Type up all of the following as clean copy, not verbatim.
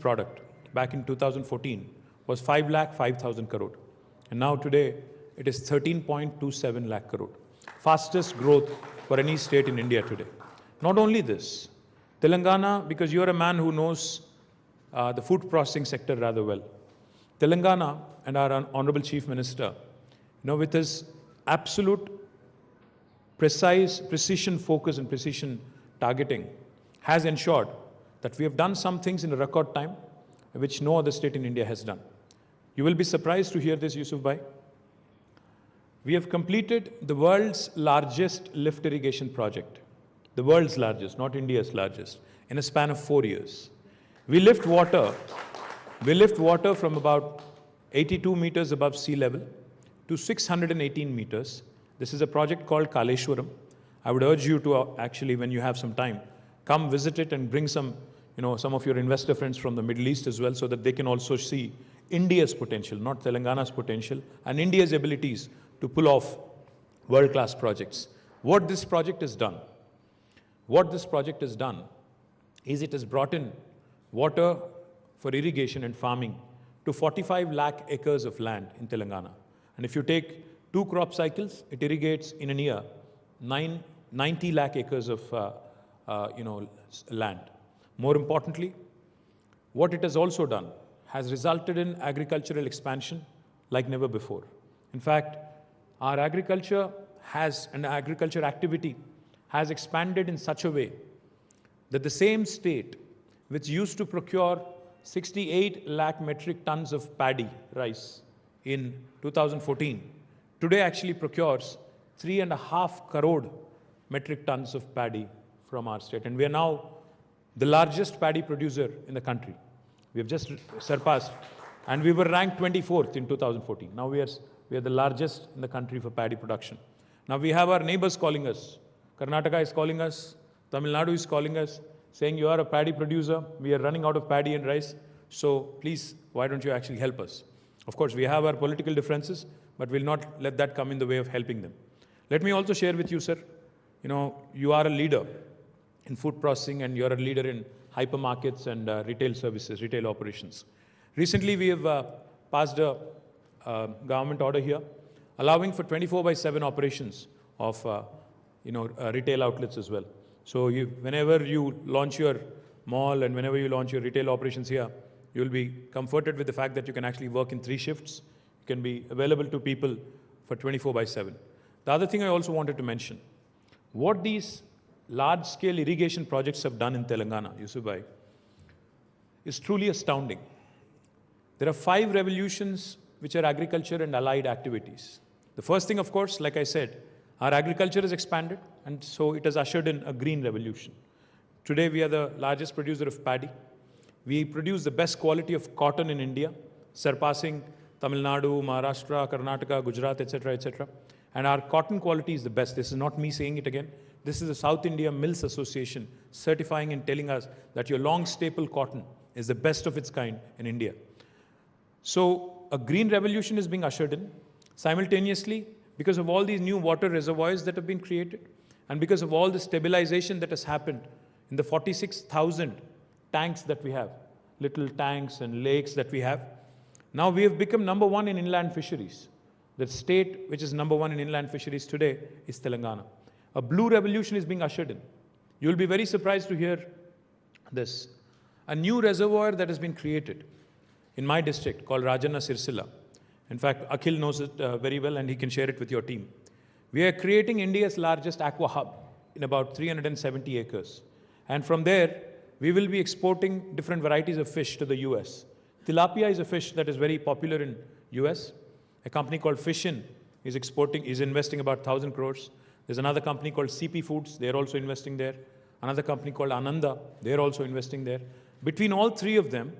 product back in 2014 was 5,05,000 crore. And now today, it is 13.27 lakh crore. Fastest growth for any state in India today. Not only this, Telangana, because you're a man who knows the food processing sector rather well. Telangana and our Honorable Chief Minister, with his absolute precision focus and precision targeting, has ensured that we have done some things in a record time, which no other state in India has done. You will be surprised to hear this, Yusuf Bhai. We have completed the world's largest lift irrigation project. The world's largest, not India's largest, in a span of 4 years. We lift water from about 82 meters above sea level to 618 meters. This is a project called Kaleshwaram. I would urge you to actually, when you have some time, come visit it and bring some of your investor friends from the Middle East as well, so that they can also see India's potential, not Telangana's potential, and India's abilities to pull off world-class projects. What this project has done is it has brought in water for irrigation and farming to 45 lakh acres of land in Telangana. And if you take 2 crop cycles, it irrigates in a year 90 lakh acres of land. More importantly, what it has also done has resulted in agricultural expansion like never before. In fact, our agriculture activity has expanded in such a way that the same state which used to procure 68 lakh metric tons of paddy, rice, in 2014, today actually procures 3.5 crore metric tons of paddy from our state. And we are now the largest paddy producer in the country. We have just surpassed, and we were ranked 24th in 2014. Now we are the largest in the country for paddy production. Now we have our neighbors calling us. Karnataka is calling us. Tamil Nadu is calling us, saying you are a paddy producer. We are running out of paddy and rice. So please, why don't you actually help us? Of course, we have our political differences, but we'll not let that come in the way of helping them. Let me also share with you, sir, you are a leader in food processing, and you're a leader in hypermarkets and retail services, retail operations. Recently, we have passed a government order here, allowing for 24/7 operations of retail outlets as well. So whenever you launch your mall and whenever you launch your retail operations here, you'll be comforted with the fact that you can actually work in 3 shifts. You can be available to people for 24/7. The other thing I also wanted to mention, what these large-scale irrigation projects have done in Telangana, Yusuf Bhai, is truly astounding. There are 5 revolutions which are agriculture and allied activities. The first thing, of course, like I said, our agriculture has expanded, and so it has ushered in a green revolution. Today, we are the largest producer of paddy. We produce the best quality of cotton in India, surpassing Tamil Nadu, Maharashtra, Karnataka, Gujarat, etc., etc. And our cotton quality is the best. This is not me saying it again. This is the South India Mills Association certifying and telling us that your long staple cotton is the best of its kind in India. So a green revolution is being ushered in. Simultaneously, because of all these new water reservoirs that have been created, and because of all the stabilization that has happened in the 46,000 tanks that we have, little tanks and lakes that we have, now we have become number 1 in inland fisheries. The state which is number 1 in inland fisheries today is Telangana. A blue revolution is being ushered in. You'll be very surprised to hear this. A new reservoir that has been created in my district called Rajanna Sirsila. In fact, Akhil knows it very well, and he can share it with your team. We are creating India's largest aqua hub in about 370 acres. And from there, we will be exporting different varieties of fish to the US. Tilapia is a fish that is very popular in US. A company called Fishin is investing about 1,000 crores. There's another company called CP Foods. They're also investing there. Another company called Ananda. They're also investing there. Between all 3 of them,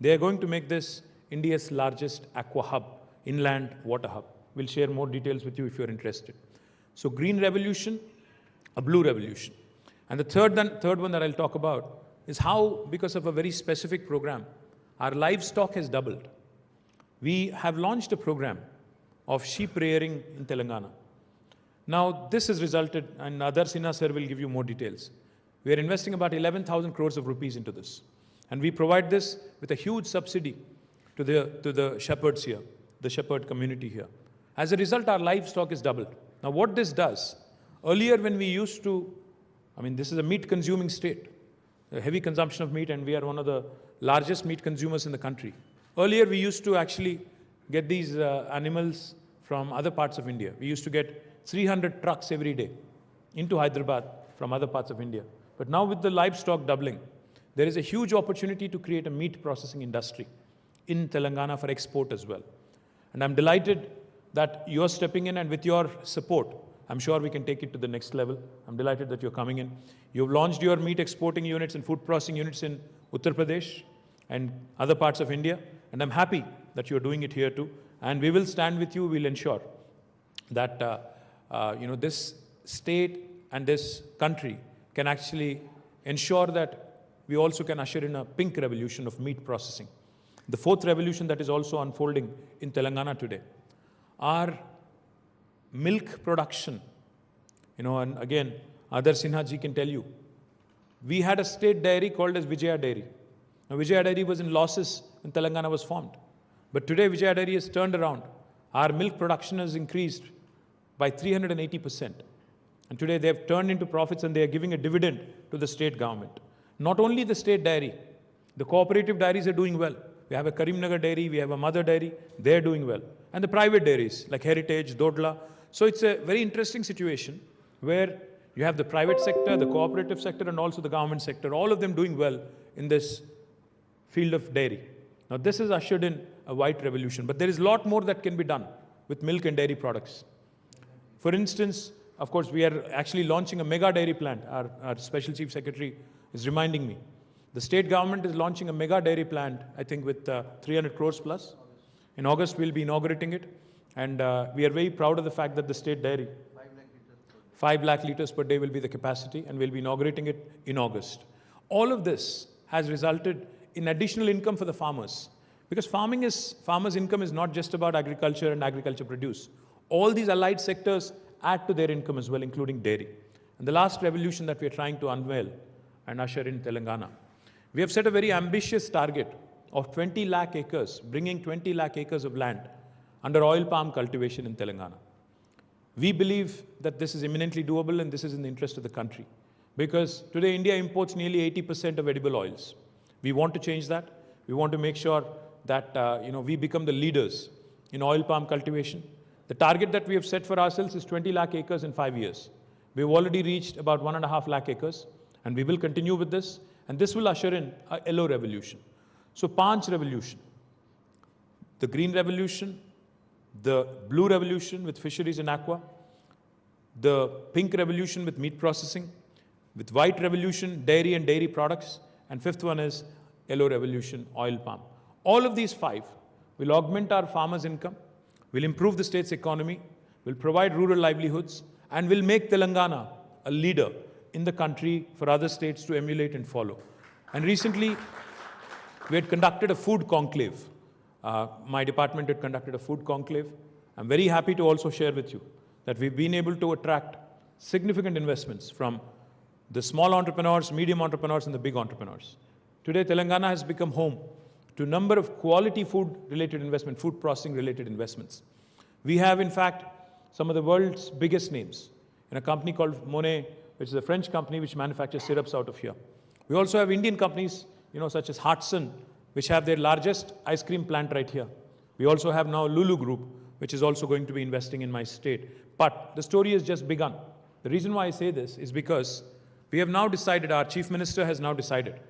they are going to make this India's largest aqua hub, inland water hub. We'll share more details with you if you're interested. So green revolution, a blue revolution. And the third one that I'll talk about is how, because of a very specific program, our livestock has doubled. We have launched a program of sheep rearing in Telangana. Now, this has resulted, and Adar Sinha sir will give you more details. We are investing about 11,000 crores of rupees into this. And we provide this with a huge subsidy to the shepherds here, the shepherd community here. As a result, our livestock is doubled. Now, what this does, earlier when we used to, this is a meat-consuming state, a heavy consumption of meat, and we are one of the largest meat consumers in the country. Earlier, we used to actually get these animals from other parts of India. We used to get 300 trucks every day into Hyderabad from other parts of India. But now with the livestock doubling, there is a huge opportunity to create a meat processing industry in Telangana for export as well. And I'm delighted that you're stepping in, and with your support, I'm sure we can take it to the next level. I'm delighted that you're coming in. You've launched your meat exporting units and food processing units in Uttar Pradesh and other parts of India. And I'm happy that you're doing it here too. And we will stand with you. We'll ensure that this state and this country can actually ensure that we also can usher in a pink revolution of meat processing. The fourth revolution that is also unfolding in Telangana today. Our milk production, and again, Adar Sinha ji can tell you, we had a state dairy called as Vijaya Dairy. Now, Vijaya Dairy was in losses when Telangana was formed. But today, Vijaya Dairy has turned around. Our milk production has increased by 380%. And today, they have turned into profits, and they are giving a dividend to the state government. Not only the state dairy, the cooperative dairies are doing well. We have a Karimnagar dairy, we have a mother dairy, they're doing well. And the private dairies like Heritage, Dodla. So it's a very interesting situation where you have the private sector, the cooperative sector, and also the government sector, all of them doing well in this field of dairy. Now this has ushered in a white revolution, but there is a lot more that can be done with milk and dairy products. For instance, of course, we are actually launching a mega dairy plant. Our Special Chief Secretary is reminding me. The state government is launching a mega dairy plant, I think with 300 crores plus. In August, we'll be inaugurating it. And we are very proud of the fact that the state dairy, 5 lakh liters per day will be the capacity, and we'll be inaugurating it in August. All of this has resulted in additional income for the farmers. Because farmers' income is not just about agriculture and agriculture produce. All these allied sectors add to their income as well, including dairy. And the last revolution that we are trying to unveil and usher in Telangana, we have set a very ambitious target of 20 lakh acres, bringing 20 lakh acres of land under oil palm cultivation in Telangana. We believe that this is eminently doable, and this is in the interest of the country. Because today India imports nearly 80% of edible oils. We want to change that. We want to make sure that we become the leaders in oil palm cultivation. The target that we have set for ourselves is 20 lakh acres in 5 years. We've already reached about 1.5 lakh acres, and we will continue with this. And this will usher in a yellow revolution. So, Panch revolution, the green revolution, the blue revolution with fisheries and aqua, the pink revolution with meat processing, with white revolution, dairy and dairy products, and fifth one is yellow revolution, oil palm. All of these 5 will augment our farmers' income, will improve the state's economy, will provide rural livelihoods, and will make Telangana a leader in the country for other states to emulate and follow. And recently, we had conducted a food conclave. My department had conducted a food conclave. I'm very happy to also share with you that we've been able to attract significant investments from the small entrepreneurs, medium entrepreneurs, and the big entrepreneurs. Today, Telangana has become home to a number of quality food-related investment, food processing-related investments. We have, in fact, some of the world's biggest names in a company called Monet, which is a French company which manufactures syrups out of here. We also have Indian companies, such as Hartson, which have their largest ice cream plant right here. We also have now LULU Group, which is also going to be investing in my state. But the story has just begun. The reason why I say this is because we have now decided, our Chief Minister has now decided,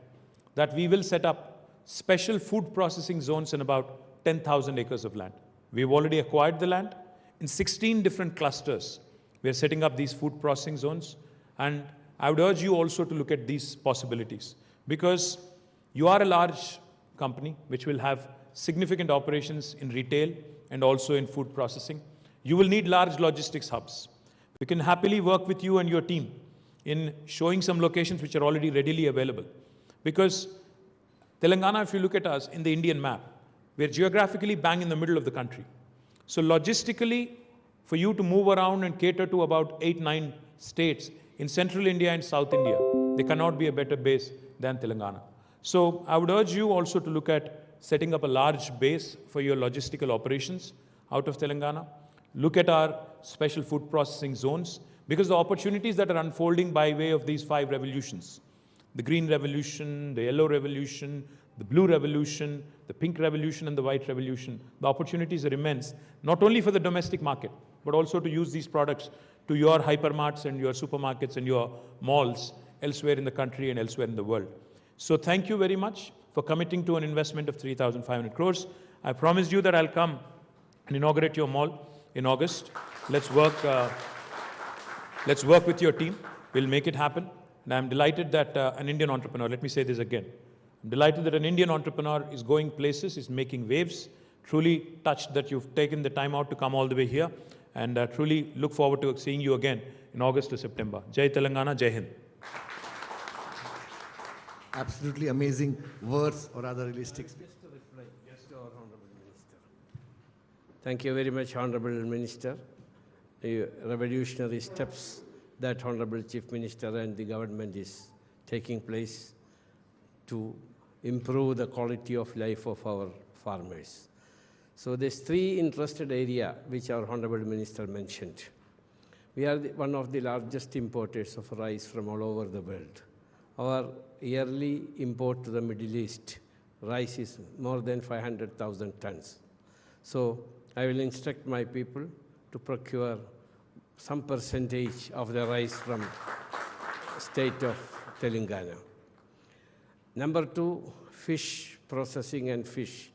that we will set up special food processing zones in about 10,000 acres of land. We've already acquired the land. In 16 different clusters, we are setting up these food processing zones. And I would urge you also to look at these possibilities, because you are a large company which will have significant operations in retail and also in food processing. You will need large logistics hubs. We can happily work with you and your team in showing some locations which are already readily available. Because Telangana, if you look at us in the Indian map, we're geographically bang in the middle of the country. So logistically, for you to move around and cater to about 8-9 states in central India and South India, there cannot be a better base than Telangana. So I would urge you also to look at setting up a large base for your logistical operations out of Telangana. Look at our special food processing zones, because the opportunities that are unfolding by way of these 5 revolutions, the green revolution, the yellow revolution, the blue revolution, the pink revolution, and the white revolution, the opportunities are immense, not only for the domestic market, but also to use these products to your hypermarts and your supermarkets and your malls elsewhere in the country and elsewhere in the world. So thank you very much for committing to an investment of 3,500 crores. I promised you that I'll come and inaugurate your mall in August. Let's work with your team. We'll make it happen. And I'm delighted that an Indian entrepreneur, let me say this again, I'm delighted that an Indian entrepreneur is going places, is making waves. Truly touched that you've taken the time out to come all the way here, and truly look forward to seeing you again in August or September. Jai Telangana, Jai Hind. Absolutely amazing words, or rather realistic. Just to reply, yes, to our Honorable Minister. Thank you very much, Honorable Minister. The revolutionary steps that Honorable Chief Minister and the government is taking place to improve the quality of life of our farmers. So there's 3 interested areas which our Honorable Minister mentioned. We are one of the largest importers of rice from all over the world. Our yearly import to the Middle East rice is more than 500,000 tons. So I will instruct my people to procure some percentage of the rice from state of Telangana. Number 2, fish processing and fish.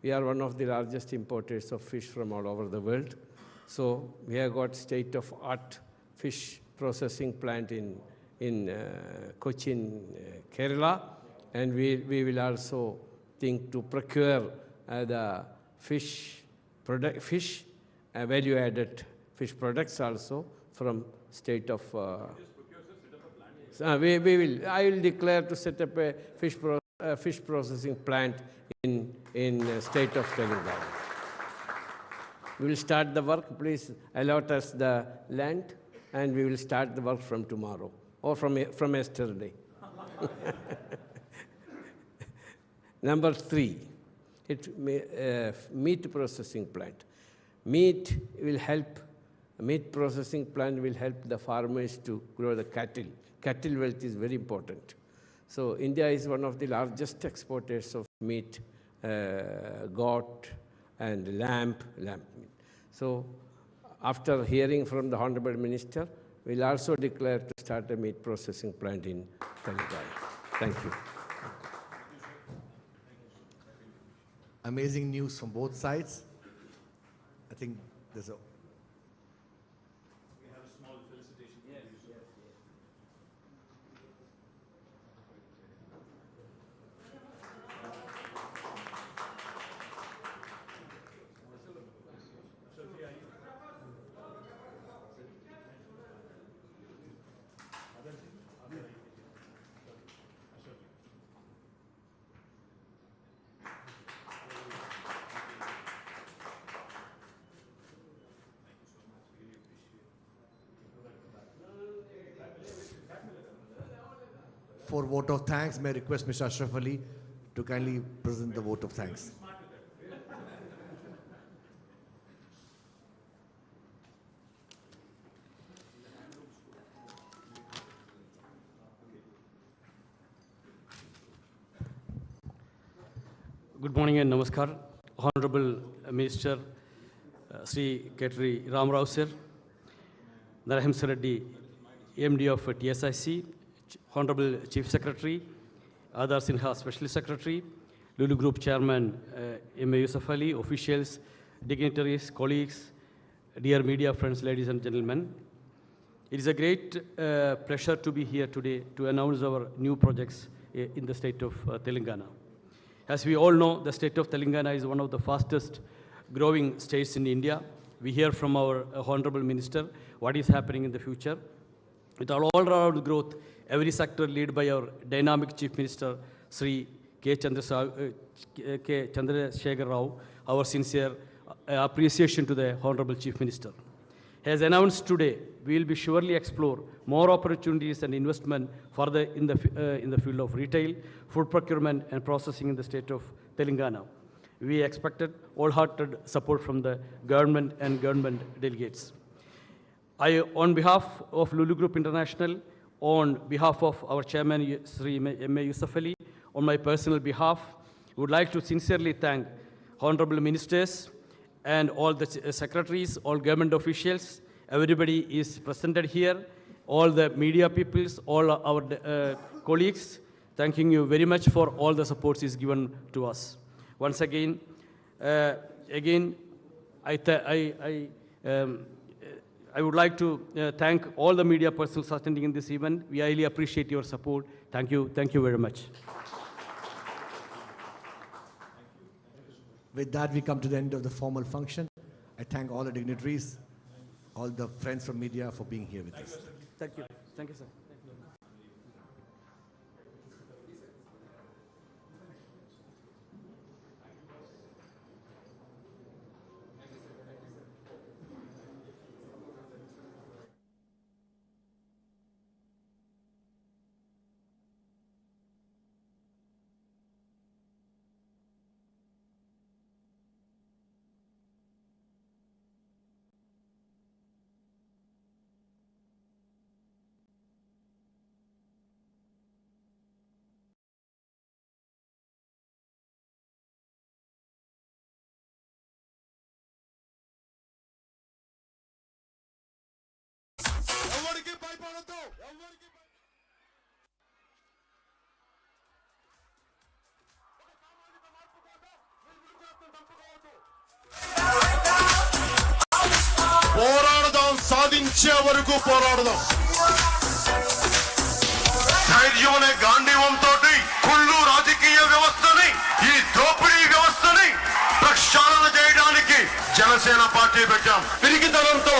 We are one of the largest importers of fish from all over the world. So we have got state-of-art fish processing plant in Cochin, Kerala, and we will also think to procure the value-added fish products also from state of. I will declare to set up a fish processing plant in state of Telangana. We will start the work. Please allot us the land, and we will start the work from tomorrow or from yesterday. Number 3, meat processing plant. Meat processing plant will help the farmers to grow the cattle. Cattle wealth is very important. So India is one of the largest exporters of meat, goat and lamb meat. So after hearing from the Honorable Minister, we'll also declare to start a meat processing plant in Telangana. Thank you. Amazing news from both sides. I think there's a... We have a small felicitation. Yes. For vote of thanks, may I request Mr. Ashraf Ali to kindly present the vote of thanks. Good morning and namaskar. Honorable Minister Sri KTR Ramarao sir, Narahim Reddy, MD of TSIC, Honorable Chief Secretary, Adar Sinha Special Secretary, LULU Group Chairman M.A. Yusuf Ali, officials, dignitaries, colleagues, dear media friends, ladies and gentlemen. It is a great pleasure to be here today to announce our new projects in the state of Telangana. As we all know, the state of Telangana is one of the fastest growing states in India. We hear from our Honorable Minister what is happening in the future. With all-round growth, every sector led by our dynamic Chief Minister, Sri K. Chandrasekhar Rao, our sincere appreciation to the Honorable Chief Minister. As announced today, we will be surely explore more opportunities and investment further in the field of retail, food procurement, and processing in the state of Telangana. We expected wholehearted support from the government and government delegates. On behalf of LULU Group International, on behalf of our chairman, Sri M.A. Yusuf Ali, on my personal behalf, would like to sincerely thank honorable ministers and all the secretaries, all government officials. Everybody is presented here, all the media peoples, all our colleagues. Thanking you very much for all the supports is given to us. Once again, I would like to thank all the media persons attending in this event. We highly appreciate your support. Thank you very much. With that, we come to the end of the formal function. I thank all the dignitaries, all the friends from media for being here with us. Thank you, sir. పోరాడదాం, సాధించే వరకు పోరాడదాం. ధైర్యం అనే గాంధీవంతో కుళ్ళు రాజకీయ వ్యవస్థని, ఈ దోపిడీ వ్యవస్థని ప్రక్షాళన చేయడానికి జనసేన పార్టీ పెట్టాం. పిరికితనంతో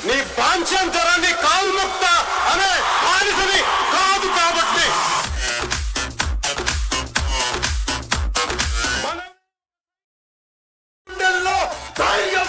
నీ పాంచాంతరాన్ని కాల్ముక్త అనే బానిసని కాదు కాబట్టి ధైర్యం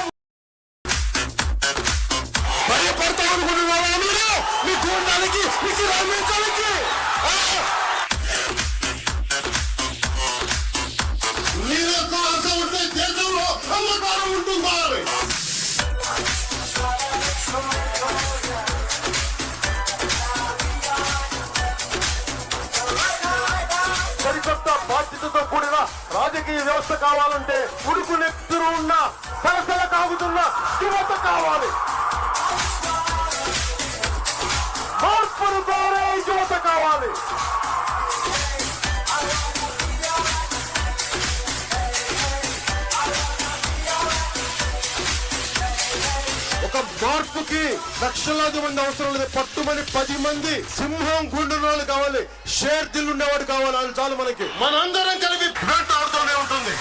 సరికొత్త బాధ్యతతో కూడిన రాజకీయ వ్యవస్థ కావాలంటే ఉడుకు నెత్తురు ఉన్న సరసల కాగుతున్న యువత కావాలి. మార్పును కోరే యువత కావాలి. ఒక మార్పుకి లక్షలాది మంది అవసరం లేదు. పట్టుమని 10 మంది సింహం గుండె కావాలి, షేర్ దిల్ ఉండేవాడు కావాలి. చాలు మనకి. మనందరం కలిపి